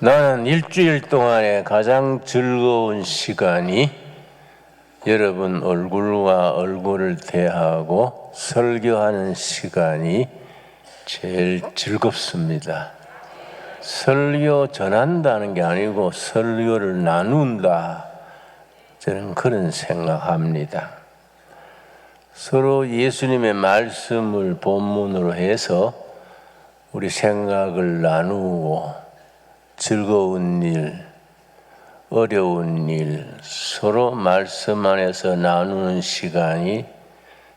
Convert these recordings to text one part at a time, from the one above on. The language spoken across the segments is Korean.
나는 일주일 동안에 가장 즐거운 시간이 여러분 얼굴과 얼굴을 대하고 설교하는 시간이 제일 즐겁습니다. 설교 전한다는 게 아니고 설교를 나눈다. 저는 그런 생각합니다. 서로 예수님의 말씀을 본문으로 해서 우리 생각을 나누고 즐거운 일, 어려운 일, 서로 말씀 안에서 나누는 시간이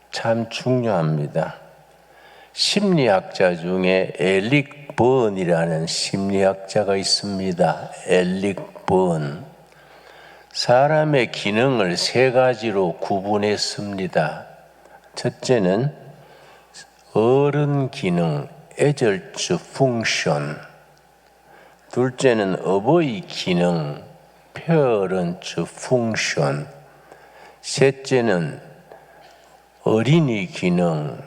참 중요합니다. 심리학자 중에 엘릭 번이라는 심리학자가 있습니다. 엘릭 번. 사람의 기능을 세 가지로 구분했습니다. 첫째는 어른 기능, adult function. 둘째는 어버이 기능, parent function. 셋째는 어린이 기능,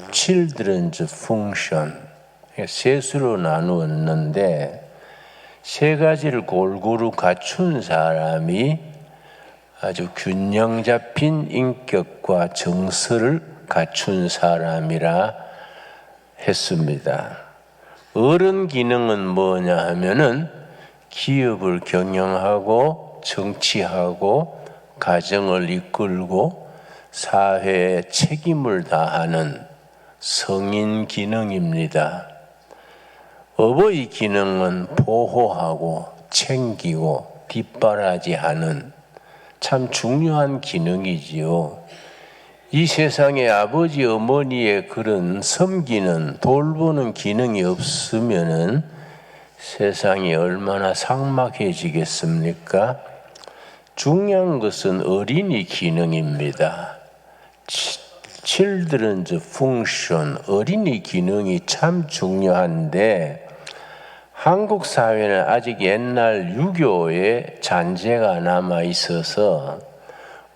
children's function. 셋으로 나누었는데 세 가지를 골고루 갖춘 사람이 아주 균형 잡힌 인격과 정서를 갖춘 사람이라 했습니다. 어른 기능은 뭐냐 하면은 기업을 경영하고 정치하고 가정을 이끌고 사회에 책임을 다하는 성인 기능입니다. 어버이 기능은 보호하고 챙기고 뒷바라지하는 참 중요한 기능이지요. 이 세상에 아버지 어머니의 그런 섬기는 돌보는 기능이 없으면은 세상이 얼마나 삭막해지겠습니까? 중요한 것은 어린이 기능입니다. children's function, 어린이 기능이 참 중요한데 한국 사회는 아직 옛날 유교의 잔재가 남아 있어서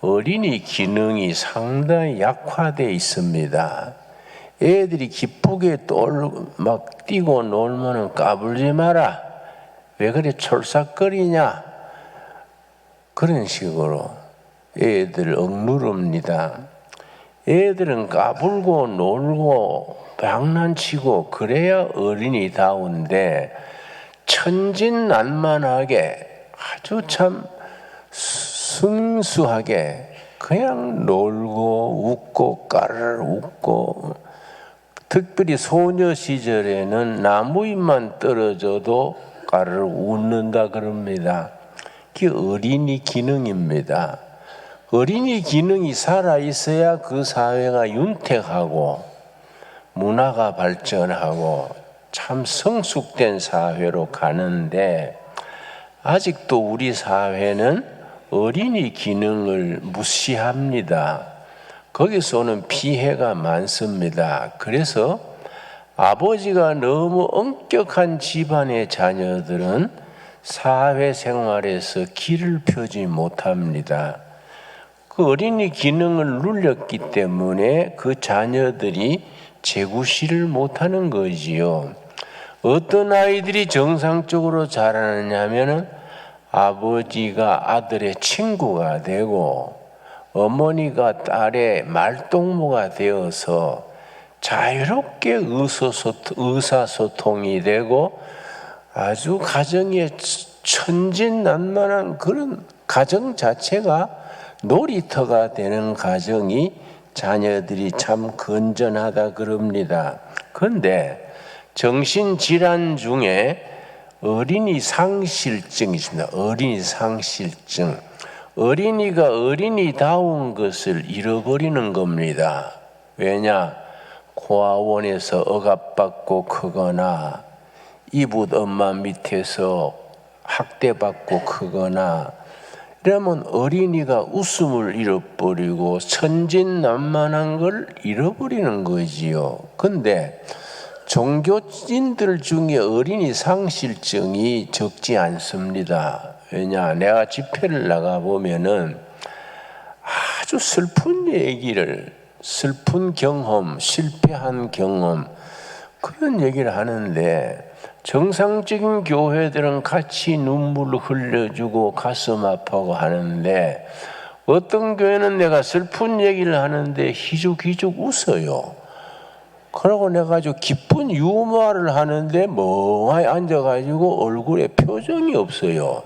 어린이 기능이 상당히 약화되어 있습니다. 애들이 기쁘게 막 뛰고 놀면은 까불지 마라. 왜 그래 촐싹거리냐? 그런 식으로 애들 억누릅니다. 애들은 까불고 놀고 장난치고 그래야 어린이다운데 천진난만하게 아주 참 순수하게 그냥 놀고 웃고 까르르 웃고, 특별히 소녀 시절에는 나무 잎만 떨어져도 까르르 웃는다 그럽니다. 그게 어린이 기능입니다. 어린이 기능이 살아있어야 그 사회가 윤택하고 문화가 발전하고 참 성숙된 사회로 가는데 아직도 우리 사회는 어린이 기능을 무시합니다. 거기서 오는 피해가 많습니다. 그래서 아버지가 너무 엄격한 집안의 자녀들은 사회생활에서 길을 펴지 못합니다. 그 어린이 기능을 눌렸기 때문에 그 자녀들이 재구실을 못하는 거지요. 어떤 아이들이 정상적으로 자라느냐 하면은 아버지가 아들의 친구가 되고 어머니가 딸의 말동무가 되어서 자유롭게 의사소통이 되고 아주 가정에 천진난만한 그런 가정 자체가 놀이터가 되는 가정이 자녀들이 참 건전하다 그럽니다. 그런데 정신질환 중에 어린이 상실증이 있습니다. 어린이 상실증. 어린이가 어린이다운 것을 잃어버리는 겁니다. 왜냐? 고아원에서 억압받고 크거나 이웃 엄마 밑에서 학대받고 크거나 이러면 어린이가 웃음을 잃어버리고 천진난만한 걸 잃어버리는 거지요. 근데 종교인들 중에 어린이 상실증이 적지 않습니다. 왜냐? 내가 집회를 나가보면은 아주 슬픈 얘기를, 슬픈 경험, 실패한 경험, 그런 얘기를 하는데 정상적인 교회들은 같이 눈물을 흘려주고 가슴 아파하고 하는데 어떤 교회는 내가 슬픈 얘기를 하는데 희죽희죽 웃어요. 그러고 내가 아주 기쁜 유머를 하는데 멍하니 앉아가지고 얼굴에 표정이 없어요.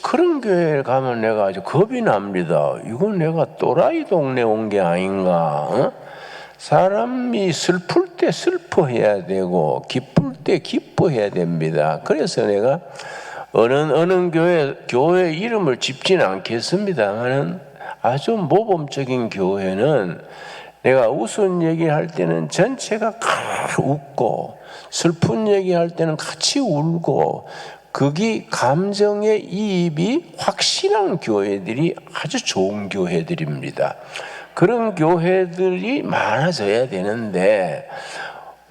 그런 교회에 가면 내가 아주 겁이 납니다. 이건 내가 또라이 동네 온 게 아닌가? 어? 사람이 슬플 때 슬퍼해야 되고 기쁠 때 기뻐해야 됩니다. 그래서 내가 어느 교회 이름을 짚지는 않겠습니다만은 아주 모범적인 교회는 내가 웃은 얘기할 때는 전체가 웃고 슬픈 얘기할 때는 같이 울고 그게 감정의 이입이 확실한 교회들이 아주 좋은 교회들입니다. 그런 교회들이 많아져야 되는데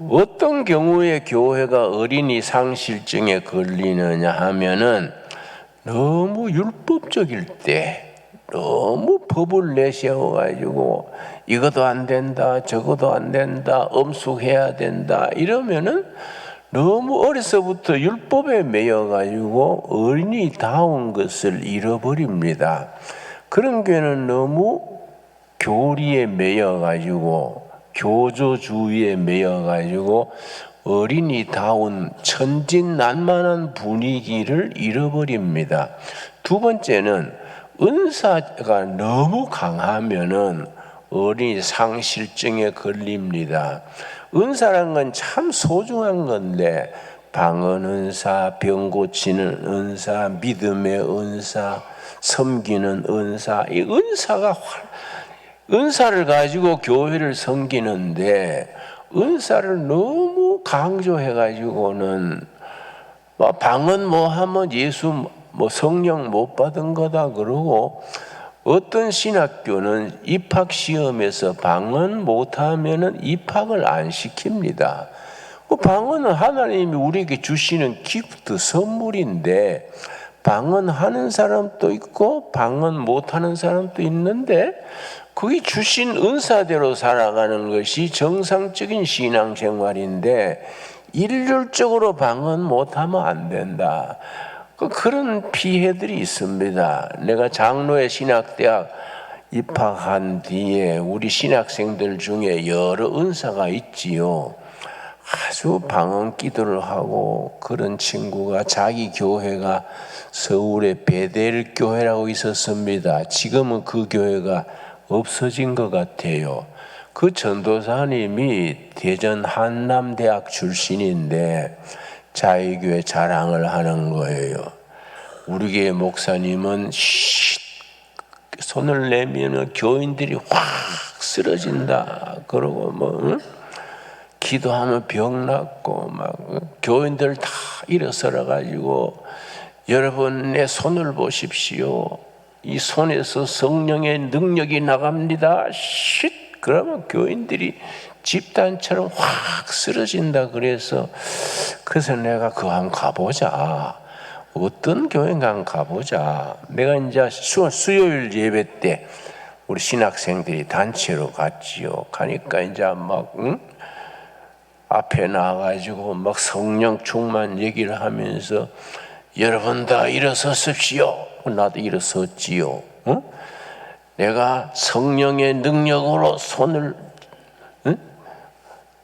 어떤 경우에 교회가 어린이 상실증에 걸리느냐 하면은 너무 율법적일 때 너무 법을 내세워가지고 이것도 안 된다 저것도 안 된다 엄숙해야 된다 이러면은 너무 어려서부터 율법에 매여가지고 어린이다운 것을 잃어버립니다. 그런 교회는 너무 교리에 매여가지고 교조주의에 매여가지고 어린이다운 천진난만한 분위기를 잃어버립니다. 두 번째는 은사가 너무 강하면은 어린이 상실증에 걸립니다. 은사란 건 참 소중한 건데 방언 은사, 병 고치는 은사, 믿음의 은사, 섬기는 은사, 이 은사를 가지고 교회를 섬기는데 은사를 너무 강조해가지고는 방언 뭐 하면 예수 뭐 성령 못 받은 거다 그러고 어떤 신학교는 입학시험에서 방언 못하면은 입학을 안 시킵니다. 방언은 하나님이 우리에게 주시는 기프트, 선물인데 방언하는 사람도 있고 방언 못하는 사람도 있는데 그게 주신 은사대로 살아가는 것이 정상적인 신앙생활인데 일률적으로 방언 못하면 안 된다. 그런 피해들이 있습니다. 내가 장로의 신학대학 입학한 뒤에 우리 신학생들 중에 여러 은사가 있지요. 아주 방언 기도를 하고 그런 친구가 자기 교회가 서울에 베델 교회라고 있었습니다. 지금은 그 교회가 없어진 것 같아요. 그 전도사님이 대전 한남대학 출신인데 자기교회 자랑을 하는 거예요. 우리 교회 목사님은 손을 내면 교인들이 확 쓰러진다. 그러고 뭐 기도하면 병 낫고 막 교인들 다 일어서라 가지고 여러분 내 손을 보십시오. 이 손에서 성령의 능력이 나갑니다. 그러면 교인들이 집단처럼 확 쓰러진다 그래서 내가 그거 한번 가보자. 어떤 교회인가 한번 가보자. 내가 이제 수요일 예배 때 우리 신학생들이 단체로 갔지요. 가니까 이제 막 앞에 나가가지고 막 성령 충만 얘기를 하면서 여러분 다 일어서십시오. 나도 일어섰지요. 내가 성령의 능력으로 손을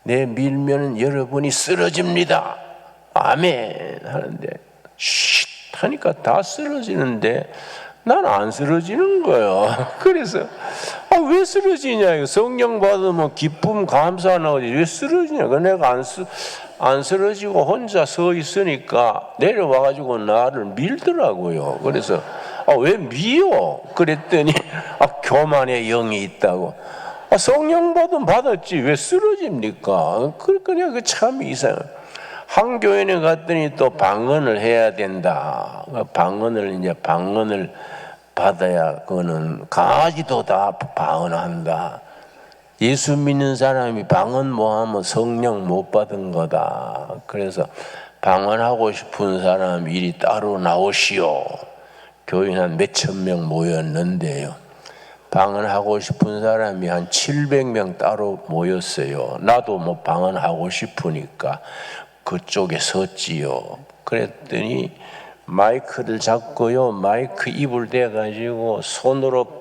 내밀면 여러분이 쓰러집니다. 아멘 하는데 하니까 다 쓰러지는데 난 안 쓰러지는 거예요. 그래서 왜 쓰러지냐? 성령 받으면 기쁨 감사 나오지 왜 쓰러지냐? 내가 안 쓰러지고 혼자 서 있으니까 내려와가지고 나를 밀더라고요. 그래서 왜 미워? 그랬더니 교만의 영이 있다고. 성령 받았지 왜 쓰러집니까? 그러니까 참 이상해. 한 교회에 갔더니 또 방언을 해야 된다. 방언을 받아야 그거는 강아지도 다 방언한다. 예수 믿는 사람이 방언 뭐하면 성령 못 받은 거다. 그래서 방언하고 싶은 사람 이리 따로 나오시오. 교인 한 몇천 명 모였는데요. 방언하고 싶은 사람이 한 700명 따로 모였어요. 나도 뭐 방언하고 싶으니까. 그쪽에 섰지요. 그랬더니 마이크를 잡고요, 마이크 입을 대가지고 손으로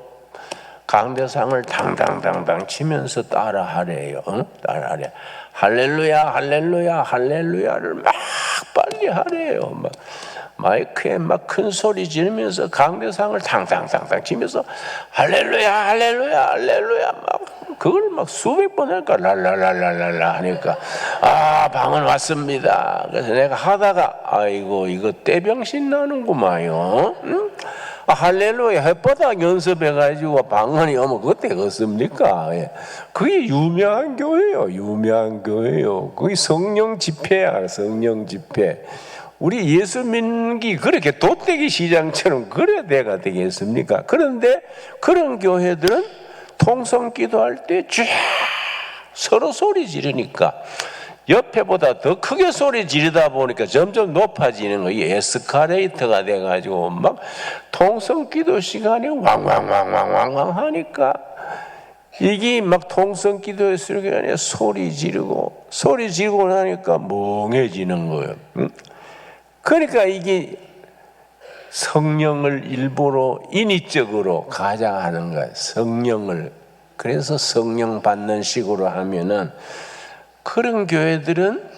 강대상을 당당당당 치면서 따라하래요. 따라하래. 할렐루야, 할렐루야, 할렐루야를 막 빨리 하래요. 막 마이크에 막 큰 소리 지르면서 강대상을 당당당당 치면서 할렐루야, 할렐루야, 할렐루야 막 그걸 막 수백 번 할까 랄랄랄랄랄라 하니까 방은 왔습니다. 그래서 내가 하다가 아이고 이거 떼병신 나는구만요. 응? 할렐루야 햇바닥 연습해가지고 방언이 오면 그거 되겠습니까? 예. 그게 유명한 교회예요. 유명한 교회예요. 그게 성령 집회야. 성령 집회. 우리 예수 믿는 게 그렇게 돗대기 시장처럼 그래야 돼가 되겠습니까? 그런데 그런 교회들은 통성 기도할 때 쫙 서로 소리 지르니까 옆에보다 더 크게 소리 지르다 보니까 점점 높아지는 거예요. 에스카레이터가 돼가지고 막 통성 기도 시간에 왕왕왕왕왕왕 하니까 이게 막 통성 기도의 시간에 소리 지르고 나니까 멍해지는 거예요. 그러니까 이게 성령을 일부러 인위적으로 가장하는 거예요. 성령을. 그래서 성령 받는 식으로 하면은 그런 교회들은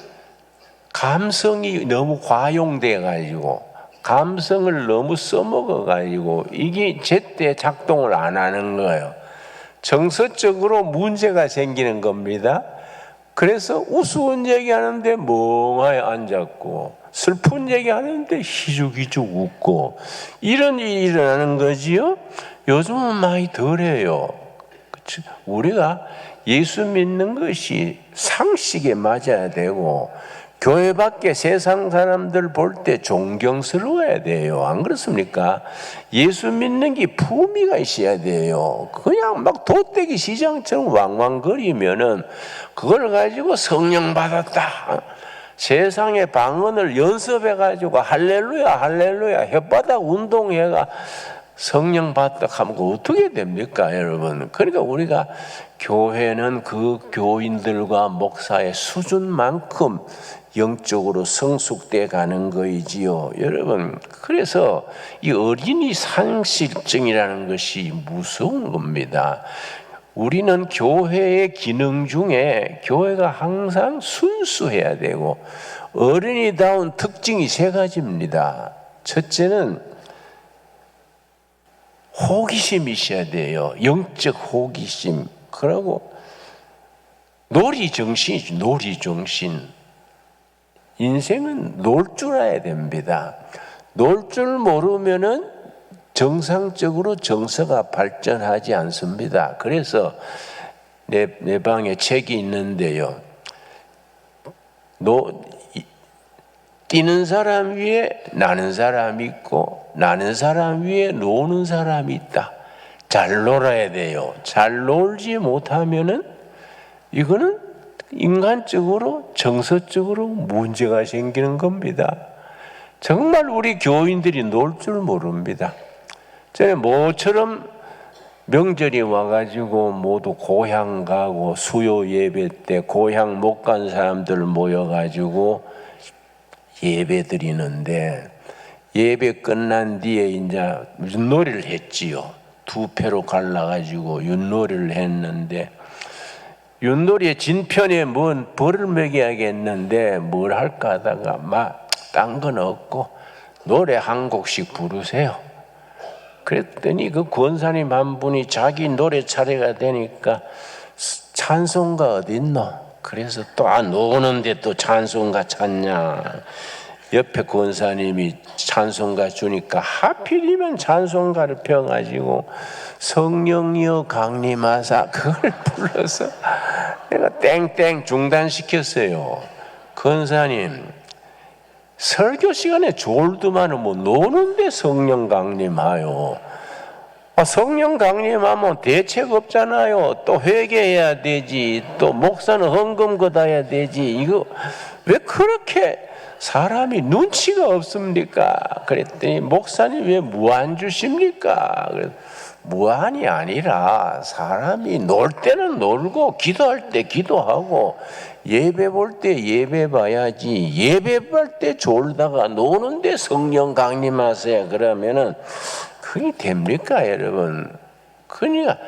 감성이 너무 과용돼 가지고 감성을 너무 써먹어 가지고 이게 제때 작동을 안 하는 거예요. 정서적으로 문제가 생기는 겁니다. 그래서 우스운 얘기하는데 멍하게 앉았고 슬픈 얘기하는데 희죽희죽 웃고 이런 일이 일어나는 거지요. 요즘은 많이 덜해요. 그치? 우리가 예수 믿는 것이 상식에 맞아야 되고 교회 밖에 세상 사람들 볼 때 존경스러워야 돼요. 안 그렇습니까? 예수 믿는 게 품위가 있어야 돼요. 그냥 막 돗대기 시장처럼 왕왕거리면은 그걸 가지고 성령 받았다. 세상의 방언을 연습해가지고 할렐루야 할렐루야 혓바닥 운동해가 성령 받다 하면 어떻게 됩니까 여러분? 그러니까 우리가 교회는 그 교인들과 목사의 수준만큼 영적으로 성숙돼 가는 거이지요 여러분. 그래서 이 어린이 상실증이라는 것이 무서운 겁니다. 우리는 교회의 기능 중에 교회가 항상 순수해야 되고 어린이다운 특징이 세 가지입니다. 첫째는 호기심이 있어야 돼요. 영적 호기심. 그리고 놀이정신이죠. 놀이정신. 인생은 놀 줄 알아야 됩니다. 놀 줄 모르면은 정상적으로 정서가 발전하지 않습니다. 그래서 내 방에 책이 있는데요. 뛰는 사람 위에 나는 사람이 있고 나는 사람 위에 노는 사람이 있다. 잘 놀아야 돼요. 잘 놀지 못하면은 이거는 인간적으로 정서적으로 문제가 생기는 겁니다. 정말 우리 교인들이 놀 줄 모릅니다. 전에 모처럼 명절이 와가지고 모두 고향 가고 수요 예배 때 고향 못 간 사람들 모여가지고 예배 드리는데 예배 끝난 뒤에 이제 윷놀이를 했지요. 두 패로 갈라가지고 윷놀이를 했는데 윷놀이의 진편에 뭔 벌을 먹여야겠는데 뭘 할까 하다가 막 딴 건 없고 노래 한 곡씩 부르세요. 그랬더니 그 권사님 한 분이 자기 노래 차례가 되니까 찬송가 어딨노? 그래서 또 노는데 또 찬송가 찾냐? 옆에 권사님이 찬송가 주니까 하필이면 찬송가를 펴가지고 성령이여 강림하사 그걸 불러서 내가 땡땡 중단시켰어요. 권사님 설교 시간에 졸드만은 뭐 노는데 성령 강림하요. 성령 강림하면 대책 없잖아요. 또 회개해야 되지. 또 목사는 헌금 걷어야 되지. 이거 왜 그렇게 사람이 눈치가 없습니까? 그랬더니 목사님 왜 무안 주십니까? 무한이 아니라 사람이 놀 때는 놀고 기도할 때 기도하고 예배 볼 때 예배 봐야지. 예배 볼 때 졸다가 노는데 성령 강림하세요 그러면은 그게 됩니까 여러분? 그러니까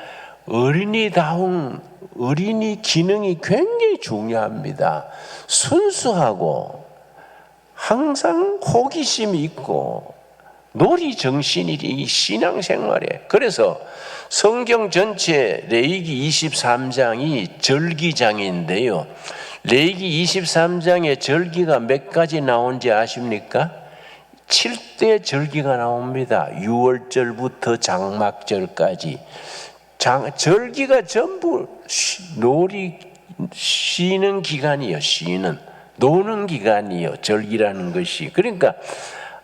어린이다운 어린이 기능이 굉장히 중요합니다. 순수하고 항상 호기심이 있고 놀이 정신이 이 신앙생활에. 그래서 성경 전체 레위기 23장이 절기장인데요. 레위기 23장에 절기가 몇 가지 나온지 아십니까? 7대 절기가 나옵니다. 6월절부터 장막절까지. 절기가 전부 놀이 쉬는 기간이요. 쉬는 노는 기간이요. 절기라는 것이. 그러니까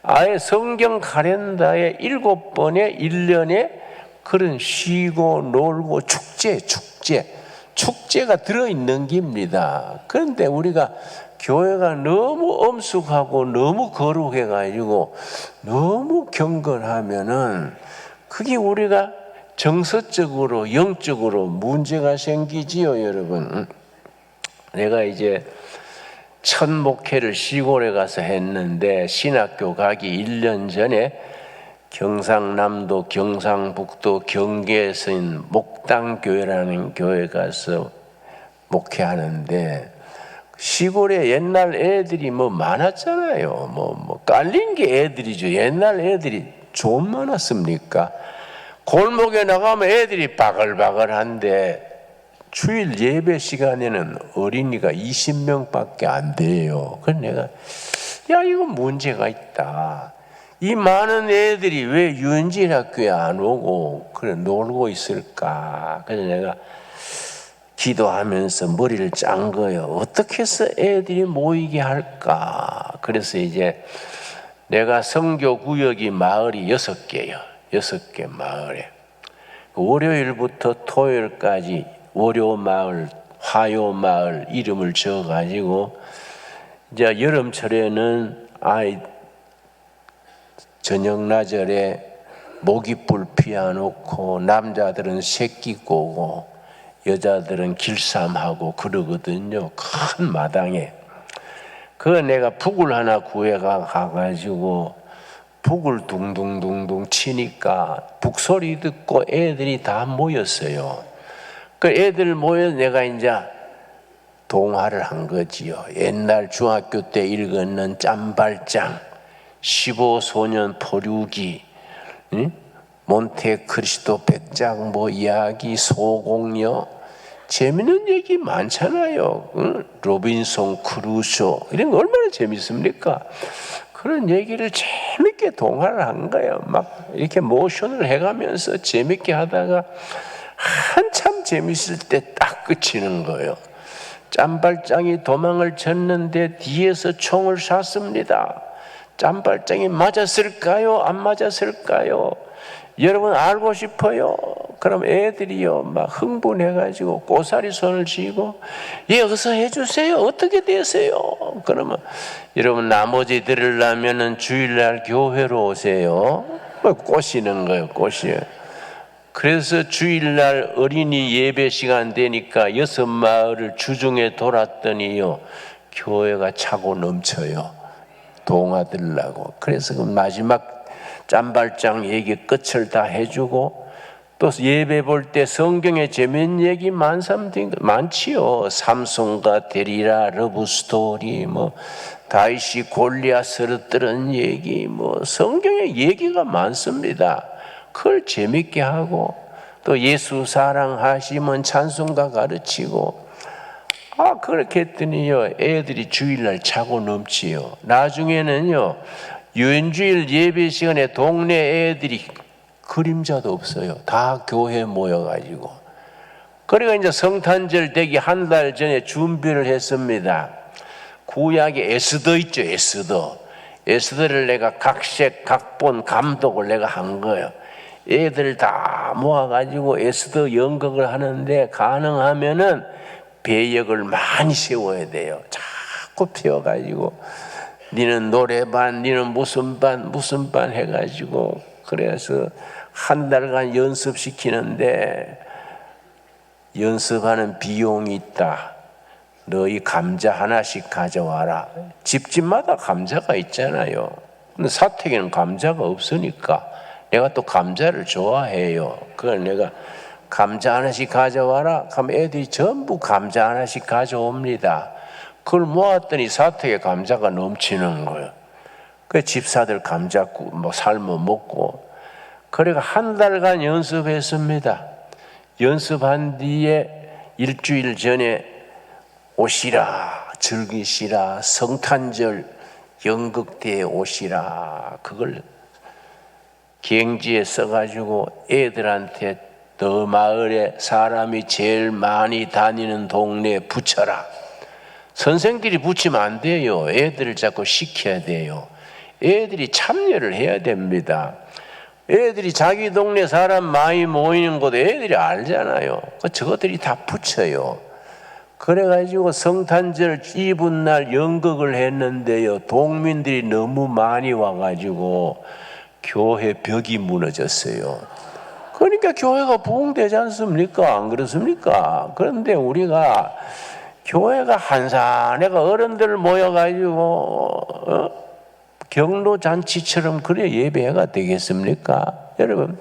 아예 성경 카렌다에 7번의 1년에 그런 쉬고 놀고 축제가 들어있는 겁니다. 그런데 우리가 교회가 너무 엄숙하고 너무 거룩해가지고 너무 경건하면은 그게 우리가 정서적으로 영적으로 문제가 생기지요 여러분. 내가 이제 첫 목회를 시골에 가서 했는데 신학교 가기 1년 전에 경상남도 경상북도 경계에서 있는 목당교회라는 교회 가서 목회하는데 시골에 옛날 애들이 뭐 많았잖아요. 뭐 깔린 게 애들이죠. 옛날 애들이 좀 많았습니까? 골목에 나가면 애들이 바글바글한데 주일 예배 시간에는 어린이가 20명밖에 안 돼요. 그래서 내가 야 이거 문제가 있다. 이 많은 애들이 왜 유엔지학교에 안 오고 그래 놀고 있을까? 그래서 내가 기도하면서 머리를 짠 거예요. 어떻게 해서 애들이 모이게 할까? 그래서 이제 내가 선교 구역이 마을이 6개예요. 6개 마을에 월요일부터 토요일까지 월요 마을, 화요 마을 이름을 지어가지고 이제 여름철에는 아이 저녁 나절에 모깃불 피워놓고 남자들은 새끼 꼬고 여자들은 길쌈하고 그러거든요. 큰 마당에. 그거 내가 북을 하나 가가지고 북을 둥둥둥둥 치니까 북소리 듣고 애들이 다 모였어요. 그 애들 모여 내가 이제 동화를 한 거지요. 옛날 중학교 때 읽었는 짬발장, 15소년 포류기, 몬테크리스토 백작 뭐 이야기, 소공녀, 재밌는 얘기 많잖아요. 로빈son 크루소 이런 거 얼마나 재밌습니까? 그런 얘기를 재밌게 동화를 한 거예요. 막 이렇게 모션을 해가면서 재밌게 하다가 한참 재밌을 때 딱 끝이는 거예요. 짬발장이 도망을 쳤는데 뒤에서 총을 쐈습니다. 짬발장이 맞았을까요? 안 맞았을까요? 여러분 알고 싶어요? 그럼 애들이요 막 흥분해가지고 고사리 손을 쥐고 예 어서 해주세요. 어떻게 되세요? 그러면 여러분 나머지 들으려면은 주일날 교회로 오세요. 꼬시는 거예요. 꼬시요. 그래서 주일날 어린이 예배 시간 되니까 6마을을 주중에 돌았더니요 교회가 차고 넘쳐요. 동화 들으려고. 그래서 그 마지막 짬발장 얘기 끝을 다 해주고 또 예배 볼 때 성경에 재밌는 얘기 많지요. 삼손과 데리라 러브 스토리, 뭐 다윗이 골리앗 쓰러뜨린 얘기, 뭐 성경에 얘기가 많습니다. 그걸 재밌게 하고 또 예수 사랑하시면 찬송가 가르치고 그렇게 했더니요 애들이 주일날 차고 넘치요. 나중에는요 유엔주일 예배 시간에 동네 애들이 그림자도 없어요. 다 교회 모여가지고. 그리고 이제 성탄절 되기 한 달 전에 준비를 했습니다. 구약의 에스더 있죠, 에스더. 에스더를 내가 각색, 각본, 감독을 내가 한 거예요. 애들 다 모아가지고 에스더 연극을 하는데 가능하면은 배역을 많이 세워야 돼요. 자꾸 피워가지고 니는 노래반, 니는 무슨 반 해가지고 그래서 한 달간 연습시키는데 연습하는 비용이 있다. 너희 감자 하나씩 가져와라. 집집마다 감자가 있잖아요. 근데 사택에는 감자가 없으니까 내가 또 감자를 좋아해요. 그걸 내가 감자 하나씩 가져와라 하면 애들이 전부 감자 하나씩 가져옵니다. 그걸 모았더니 사택에 감자가 넘치는 거예요. 그 집사들 감자 뭐 삶아 먹고, 그래가 한 달간 연습했습니다. 연습한 뒤에 일주일 전에 오시라, 즐기시라, 성탄절 연극대에 오시라, 그걸 기행지에 써가지고 애들한테 너 마을에 사람이 제일 많이 다니는 동네에 붙여라. 선생들이 붙이면 안 돼요. 애들을 자꾸 시켜야 돼요. 애들이 참여를 해야 됩니다. 애들이 자기 동네 사람 많이 모이는 곳에 애들이 알잖아요. 저것들이 다 붙여요. 그래가지고 성탄절 이브날 연극을 했는데요, 동민들이 너무 많이 와가지고 교회 벽이 무너졌어요. 그러니까 교회가 부흥되지 않습니까? 안 그렇습니까? 그런데 우리가 교회가 한산해가 어른들 모여가지고 경로잔치처럼 그래 예배가 되겠습니까? 여러분,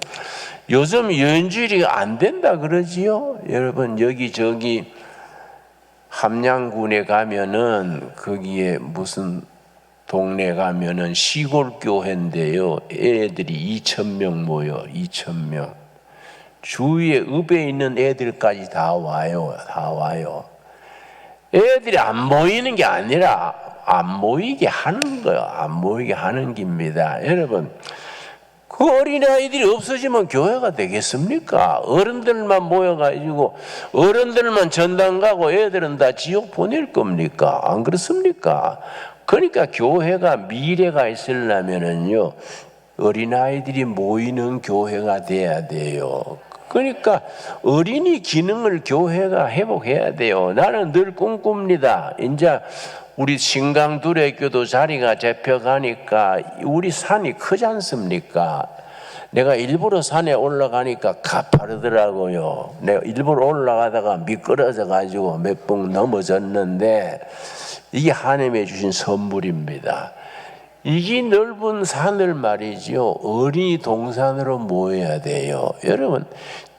요즘 연주일이 안 된다 그러지요? 여러분, 여기저기 함양군에 가면은 거기에 무슨 동네 가면은 시골 교회인데요, 애들이 2,000명 모여. 2,000명. 주위에 읍에 있는 애들까지 다 와요. 다 와요. 애들이 안 모이는 게 아니라 안 모이게 하는 거예요. 안 모이게 하는 겁니다. 여러분, 그 어린아이들이 없어지면 교회가 되겠습니까? 어른들만 모여가지고 어른들만 전당 가고 애들은 다 지옥 보낼 겁니까? 안 그렇습니까? 그러니까 교회가 미래가 있으려면은요, 어린아이들이 모이는 교회가 돼야 돼요. 그러니까 어린이 기능을 교회가 회복해야 돼요. 나는 늘 꿈꿉니다. 이제 우리 신강두레교도 자리가 잡혀가니까 우리 산이 크지 않습니까? 내가 일부러 산에 올라가니까 가파르더라고요. 내가 일부러 올라가다가 미끄러져 가지고 몇 번 넘어졌는데, 이게 하나님이 주신 선물입니다. 이 넓은 산을 말이죠, 어린이 동산으로 모여야 돼요. 여러분,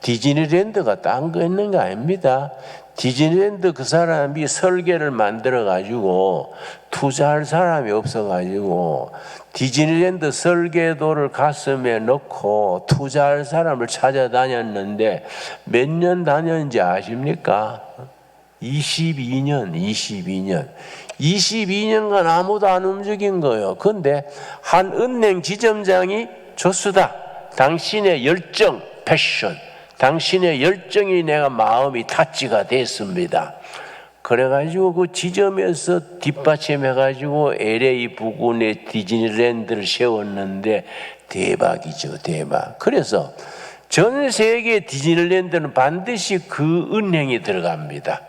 디즈니랜드가 딴 거 있는 거 아닙니다. 디즈니랜드 그 사람이 설계를 만들어 가지고 투자할 사람이 없어 가지고 디즈니랜드 설계도를 가슴에 넣고 투자할 사람을 찾아다녔는데 몇 년 다녔는지 아십니까? 22년간 아무도 안 움직인 거예요. 그런데 한 은행 지점장이 좋수다. 당신의 열정, 패션, 당신의 열정이 내가 마음이 타치가 됐습니다. 그래가지고 그 지점에서 뒷받침해가지고 LA 부근에 디즈니랜드를 세웠는데 대박이죠, 대박. 그래서 전 세계 디즈니랜드는 반드시 그 은행이 들어갑니다.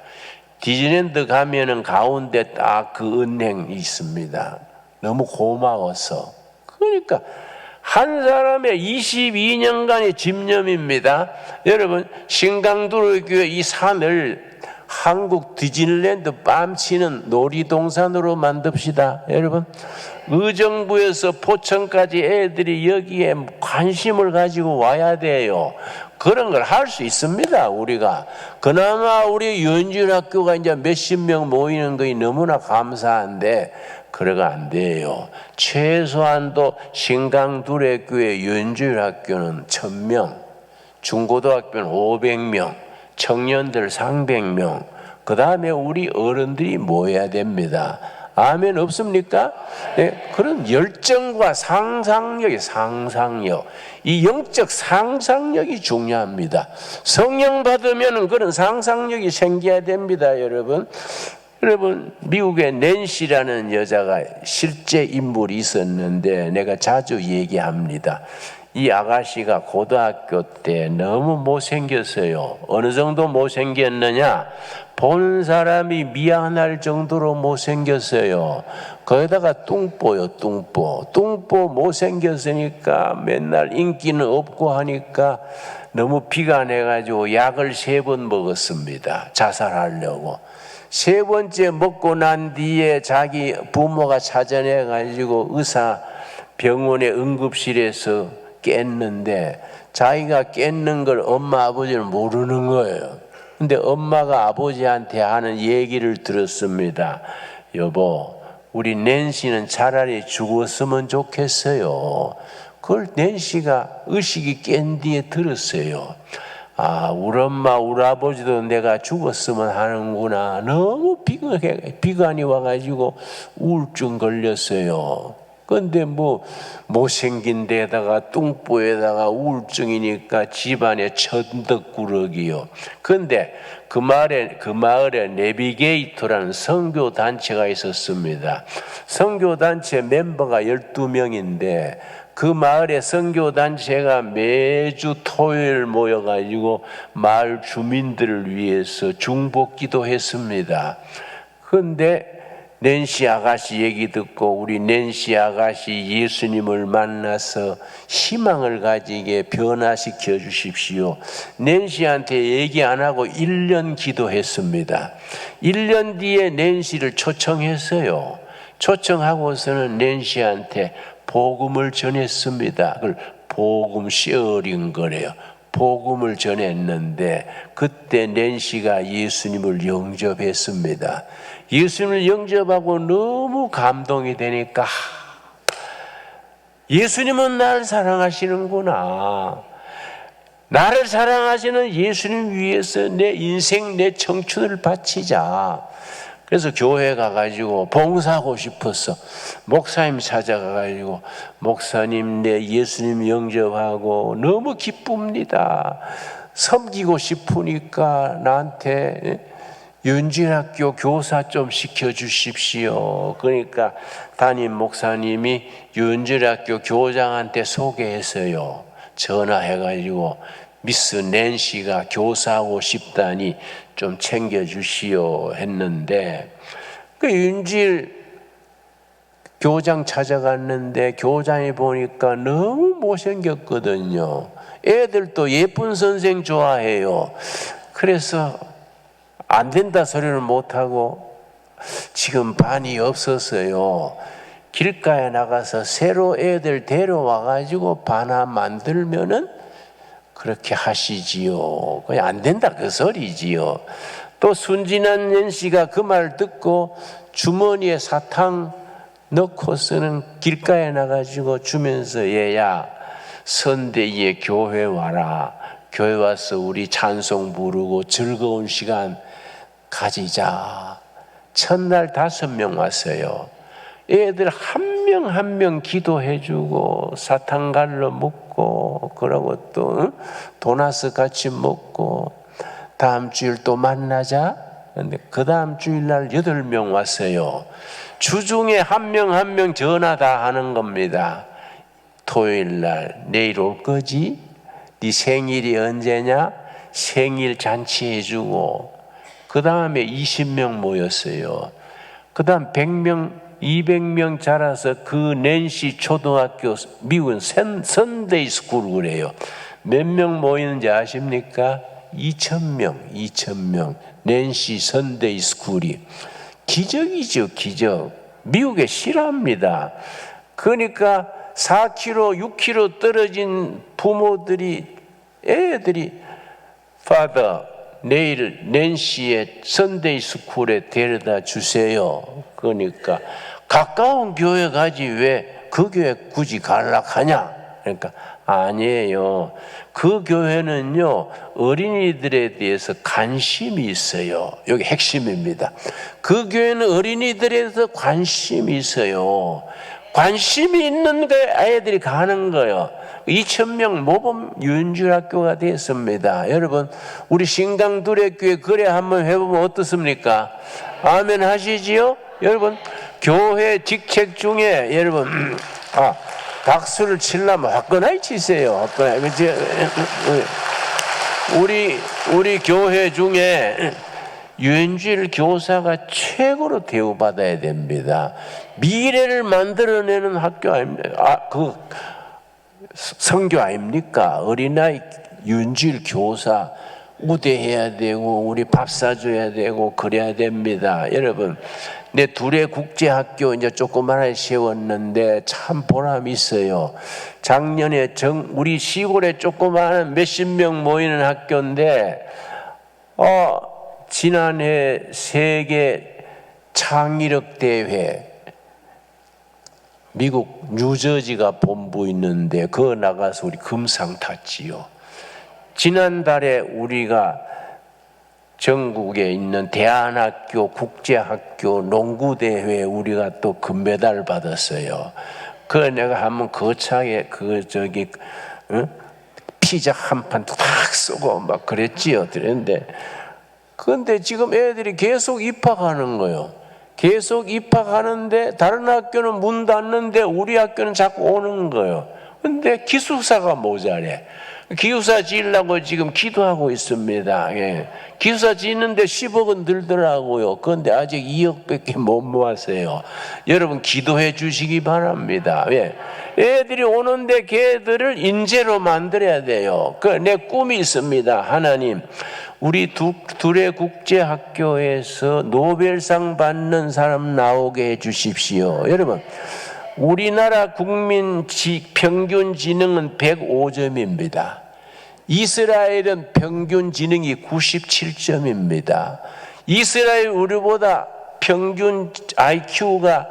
디즈니랜드 가면은 가운데 딱 그 은행이 있습니다. 너무 고마워서. 그러니까 한 사람의 22년간의 집념입니다. 여러분, 신강두로교회 이 산을 한국 디즈니랜드 뺨치는 놀이동산으로 만듭시다. 여러분, 의정부에서 포천까지 애들이 여기에 관심을 가지고 와야 돼요. 그런 걸 할 수 있습니다, 우리가. 그나마 우리 연주학교가 이제 몇십 명 모이는 것이 너무나 감사한데, 그래가 안 돼요. 최소한도 신강두레교회 연주학교는 1,000명, 중고등학교는 500명, 청년들 300명, 그 다음에 우리 어른들이 모여야 됩니다. 아멘 없습니까? 네, 그런 열정과 상상력, 이 영적 상상력이 중요합니다. 성령 받으면 그런 상상력이 생겨야 됩니다, 여러분. 여러분, 미국의 낸시라는 여자가 실제 인물이 있었는데 내가 자주 얘기합니다. 이 아가씨가 고등학교 때 너무 못생겼어요. 어느 정도 못생겼느냐? 보는 사람이 미안할 정도로 못생겼어요. 거기다가 뚱보요, 뚱보. 뚱보 못생겼으니까 맨날 인기는 없고 하니까 너무 비관해가지고 약을 3번 먹었습니다. 자살하려고. 3번째 먹고 난 뒤에 자기 부모가 찾아내가지고 의사 병원의 응급실에서 깼는데 자기가 깼는 걸 엄마 아버지는 모르는 거예요. 근데 엄마가 아버지한테 하는 얘기를 들었습니다. 여보, 우리 낸시는 차라리 죽었으면 좋겠어요. 그걸 낸시가 의식이 깬 뒤에 들었어요. 아, 우리 엄마, 우리 아버지도 내가 죽었으면 하는구나. 너무 비관이 와가지고 우울증 걸렸어요. 근데 뭐 못생긴 데다가 뚱보에다가 우울증이니까 집안에 천덕꾸러기요. 근데 그 마을에 내비게이터라는 선교 단체가 있었습니다. 선교 단체 멤버가 12명인데 그 마을의 선교 단체가 매주 토요일 모여가지고 마을 주민들을 위해서 중보기도 했습니다. 그런데 낸시 아가씨 얘기 듣고 우리 낸시 아가씨 예수님을 만나서 희망을 가지게 변화시켜 주십시오. 낸시한테 얘기 안 하고 1년 기도했습니다. 1년 뒤에 낸시를 초청했어요. 초청하고서는 낸시한테 복음을 전했습니다. 그걸 복음 쉐어링 거래요. 복음을 전했는데 그때 낸시가 예수님을 영접했습니다. 예수님을 영접하고 너무 감동이 되니까 예수님은 나를 사랑하시는구나. 나를 사랑하시는 예수님 위해서 내 인생, 내 청춘을 바치자. 그래서 교회 가가지고 봉사하고 싶었어. 목사님 찾아가가지고 목사님 내 예수님 영접하고 너무 기쁩니다. 섬기고 싶으니까 나한테 윤진학교 교사 좀 시켜주십시오. 그러니까 담임 목사님이 윤진학교 교장한테 소개했어요. 전화해가지고 미스 낸시가 교사하고 싶다니 좀 챙겨주시오 했는데 그 윤질 교장 찾아갔는데 교장이 보니까 너무 못생겼거든요. 애들도 예쁜 선생 좋아해요. 그래서 안 된다 소리를 못하고 지금 반이 없었어요. 길가에 나가서 새로 애들 데려와가지고 반화 만들면은 그렇게 하시지요. 그냥 안 된다 그 소리지요. 또 순진한 년씨가 그 말 듣고 주머니에 사탕 넣고서는 길가에 나가지고 주면서 얘야 선대위에 교회 와라. 교회 와서 우리 찬송 부르고 즐거운 시간 가지자. 첫날 5명 왔어요. 애들 한 명 한 명 기도해주고 사탕 갈러 먹고 그러고 또 도나스 같이 먹고 다음 주일 또 만나자. 근데 그 다음 주일날 8명 왔어요. 주중에 한 명 한 명 전화 다 하는 겁니다. 토요일날 내일 올 거지? 네 생일이 언제냐? 생일 잔치 해주고 그 다음에 20명 모였어요. 그 다음 100명 200명 자라서 그 낸시 초등학교 미국은 선데이 스쿨 그래요. 몇 명 모이는지 아십니까? 2,000명 낸시 선데이 스쿨이 기적이죠. 기적. 미국에 싫어합니다. 그러니까 4km 6km 떨어진 부모들이 애들이 Father 내일 낸시의 선데이 스쿨에 데려다 주세요. 그러니까 가까운 교회 가지 왜 그 교회 굳이 가려하냐? 그러니까 아니에요. 그 교회는요 어린이들에 대해서 관심이 있어요. 여기 핵심입니다. 그 교회는 어린이들에 대해서 관심이 있어요. 관심이 있는 거에 아이들이 가는 거예요. 2,000명 모범 윤주학교가 됐습니다. 여러분 우리 신당 두레교회 거래 한번 해보면 어떻습니까? 아멘 하시지요? 여러분 교회 직책 중에 여러분 박수를 치려면 화끈하게 치세요. 화끈하게. 우리 교회 중에 유엔주일 교사가 최고로 대우받아야 됩니다. 미래를 만들어내는 학교 아닙니까? 그 선교 아닙니까? 어린아이 유엔주일 교사 우대해야 되고 우리 밥 사줘야 되고 그래야 됩니다. 여러분, 내 둘의 국제학교 이제 조그마하게 세웠는데 참 보람이 있어요. 작년에 우리 시골에 조그마한 몇십 명 모이는 학교인데 지난해 세계 창의력 대회 미국 뉴저지가 본부 있는데 그거 나가서 우리 금상 탔지요. 지난달에 우리가 전국에 있는 대안학교, 국제학교, 농구대회에 우리가 또 금메달 받았어요. 내가 한번 거창에 피자 한 판 탁 쏘고 막 그랬지요. 그런데 지금 애들이 계속 입학하는 거예요. 계속 입학하는데 다른 학교는 문 닫는데 우리 학교는 자꾸 오는 거예요. 근데 기숙사가 모자래. 기숙사 지으려고 지금 기도하고 있습니다. 예. 기숙사 짓는데 10억은 들더라고요. 그런데 아직 2억밖에 못 모았어요. 여러분 기도해 주시기 바랍니다. 예. 애들이 오는데 걔들을 인재로 만들어야 돼요. 내 꿈이 있습니다. 하나님, 우리 둘의 국제학교에서 노벨상 받는 사람 나오게 해 주십시오. 여러분, 우리나라 국민 평균 지능은 105점입니다. 이스라엘은 평균 지능이 97점입니다. 이스라엘 우리보다 평균 IQ가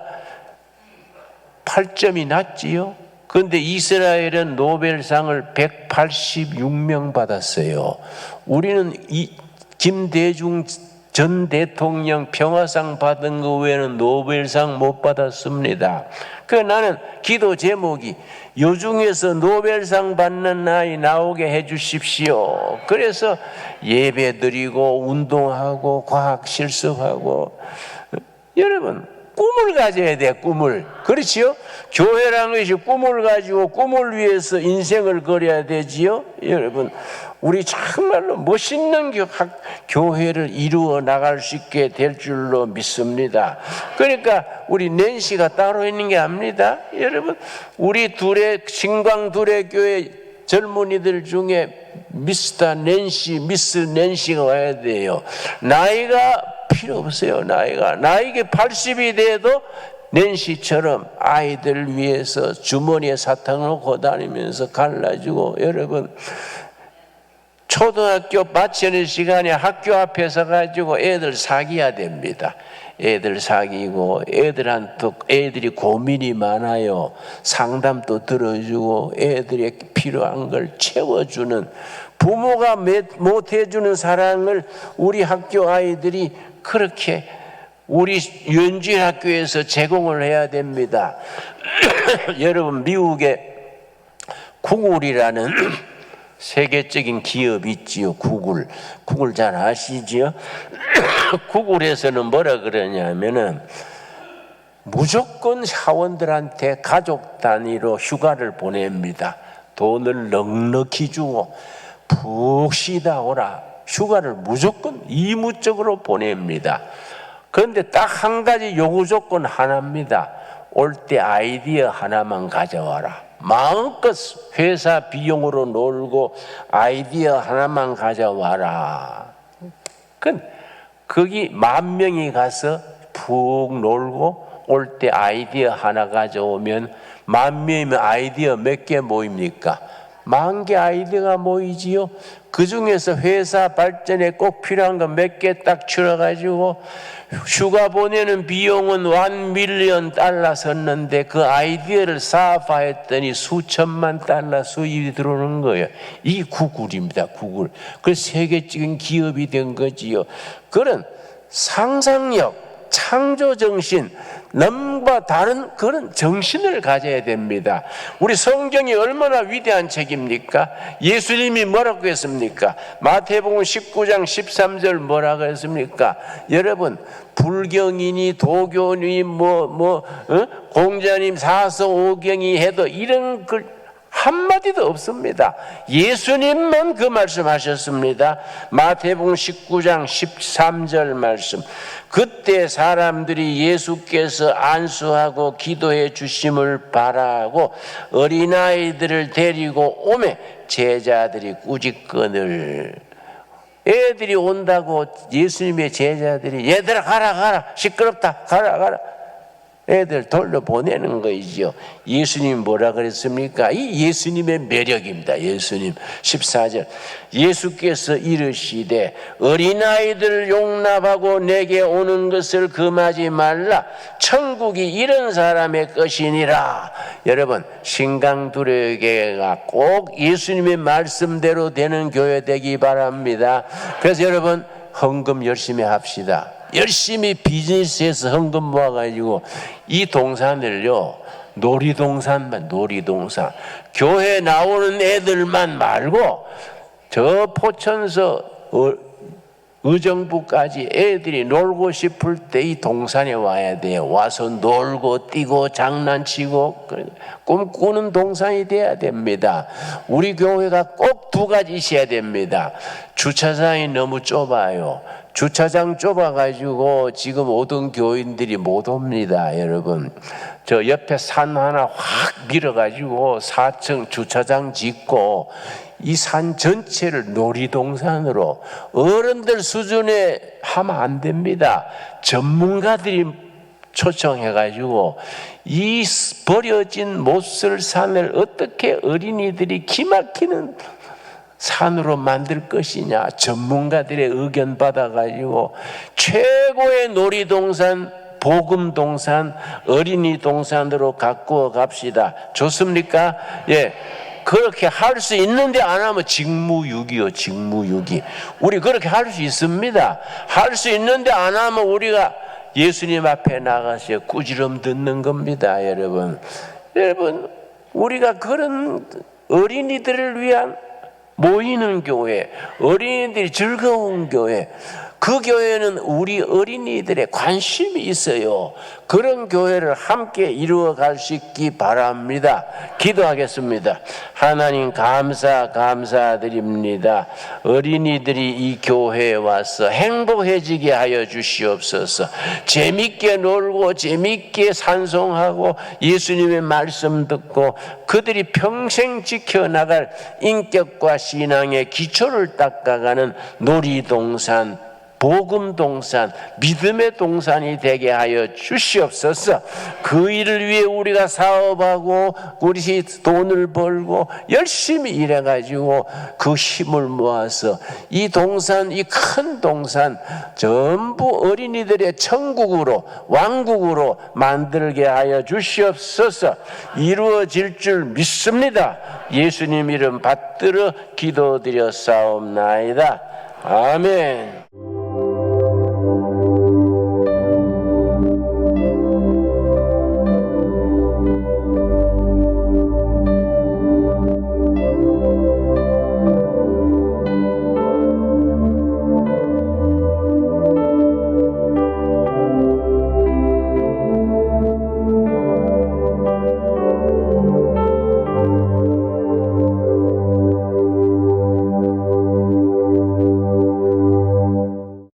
8점이 낮지요. 그런데 이스라엘은 노벨상을 186명 받았어요. 우리는 김대중 전 대통령 평화상 받은 거 외에는 노벨상 못 받았습니다. 나는 기도 제목이 요중에서 노벨상 받는 아이 나오게 해 주십시오. 그래서 예배 드리고 운동하고 과학 실습하고. 여러분, 꿈을 가져야 돼. 꿈을. 그렇지요? 교회라는 것이 꿈을 가지고 꿈을 위해서 인생을 걸어야 되지요. 여러분, 우리 정말로 멋있는 교회를 이루어 나갈 수 있게 될 줄로 믿습니다. 그러니까 우리 낸시가 따로 있는 게 아닙니다. 여러분, 우리 신광 둘의 교회 젊은이들 중에 미스터 낸시, 미스 낸시가 와야 돼요. 나이가 필요 없어요. 나이가 80이 돼도 낸시처럼 아이들을 위해서 주머니에 사탕을 놓고 다니면서 갈라주고. 여러분, 초등학교 마치는 시간에 학교 앞에서 가지고 애들 사귀어야 됩니다. 애들 사귀고 애들이 고민이 많아요. 상담도 들어주고 애들이 필요한 걸 채워주는, 부모가 못해주는 사랑을 우리 학교 아이들이 그렇게 우리 유엔주일 학교에서 제공을 해야 됩니다. 여러분, 미국에 구글이라는 세계적인 기업이 있지요. 구글 잘 아시지요? 구글에서는 뭐라 그러냐면은 무조건 사원들한테 가족 단위로 휴가를 보냅니다. 돈을 넉넉히 주고 푹 쉬다 오라. 휴가를 무조건 의무적으로 보냅니다. 그런데 딱 한 가지 요구 조건 하나입니다. 올 때 아이디어 하나만 가져와라. 마음껏 회사 비용으로 놀고 아이디어 하나만 가져와라. 거기 10,000명이 가서 푹 놀고 올 때 아이디어 하나 가져오면 10,000명이면 아이디어 몇 개 모입니까? 10,000개 아이디어가 모이지요. 그 중에서 회사 발전에 꼭 필요한 거 몇 개 딱 추려가지고 휴가 보내는 비용은 $1 million 썼는데 그 아이디어를 사업화했더니 수천만 달러 수입이 들어오는 거예요. 이게 구글입니다. 구글. 그 세계적인 기업이 된 거지요. 그런 상상력, 창조 정신, 남과 다른 그런 정신을 가져야 됩니다. 우리 성경이 얼마나 위대한 책입니까? 예수님이 뭐라고 했습니까? 마태복음 19장 13절 뭐라고 했습니까? 여러분, 불경이니 도교니 공자님 사서오경이 해도 이런 글 한마디도 없습니다. 예수님만 그 말씀하셨습니다. 마태복음 19장 13절 말씀. 그때 사람들이 예수께서 안수하고 기도해 주심을 바라고 어린아이들을 데리고 오매 제자들이 꾸짖거늘. 애들이 온다고 예수님의 제자들이 얘들아 가라 시끄럽다 가라 애들 돌려보내는 거이죠. 예수님이 뭐라 그랬습니까? 이 예수님의 매력입니다. 예수님 14절 예수께서 이르시되 어린아이들을 용납하고 내게 오는 것을 금하지 말라. 천국이 이런 사람의 것이니라. 여러분, 신강두려교회가 꼭 예수님의 말씀대로 되는 교회 되기 바랍니다. 그래서 여러분, 헌금 열심히 합시다. 열심히 비즈니스에서 헌금 모아가지고 이 동산을요, 놀이동산 교회 나오는 애들만 말고 저 포천서 의정부까지 애들이 놀고 싶을 때 이 동산에 와야 돼요. 와서 놀고 뛰고 장난치고 꿈꾸는 동산이 돼야 됩니다. 우리 교회가 꼭 두 가지 있어야 됩니다. 주차장이 너무 좁아요. 주차장 좁아가지고 지금 오던 교인들이 못 옵니다. 여러분, 저 옆에 산 하나 확 밀어가지고 4층 주차장 짓고 이 산 전체를 놀이동산으로, 어른들 수준에 하면 안 됩니다. 전문가들이 초청해가지고 이 버려진 못쓸 산을 어떻게 어린이들이 기막히는 산으로 만들 것이냐, 전문가들의 의견 받아가지고 최고의 놀이동산, 복음동산, 어린이동산으로 가꾸어 갑시다. 좋습니까? 예. 그렇게 할 수 있는데 안 하면 직무유기요, 직무유기. 우리 그렇게 할 수 있습니다. 할 수 있는데 안 하면 우리가 예수님 앞에 나가서 꾸지람 듣는 겁니다, 여러분. 여러분, 우리가 그런 어린이들을 위한 모이는 교회, 어린이들이 즐거운 교회, 그 교회는 우리 어린이들의 관심이 있어요. 그런 교회를 함께 이루어갈 수 있기 바랍니다. 기도하겠습니다. 하나님 감사드립니다. 어린이들이 이 교회에 와서 행복해지게 하여 주시옵소서. 재밌게 놀고 재밌게 찬송하고 예수님의 말씀 듣고 그들이 평생 지켜나갈 인격과 신앙의 기초를 닦아가는 놀이동산, 복음동산, 믿음의 동산이 되게 하여 주시옵소서. 그 일을 위해 우리가 사업하고 우리 돈을 벌고 열심히 일해가지고 그 힘을 모아서 이 동산, 이 큰 동산 전부 어린이들의 천국으로, 왕국으로 만들게 하여 주시옵소서. 이루어질 줄 믿습니다. 예수님 이름 받들어 기도드려 싸움나이다. 아멘.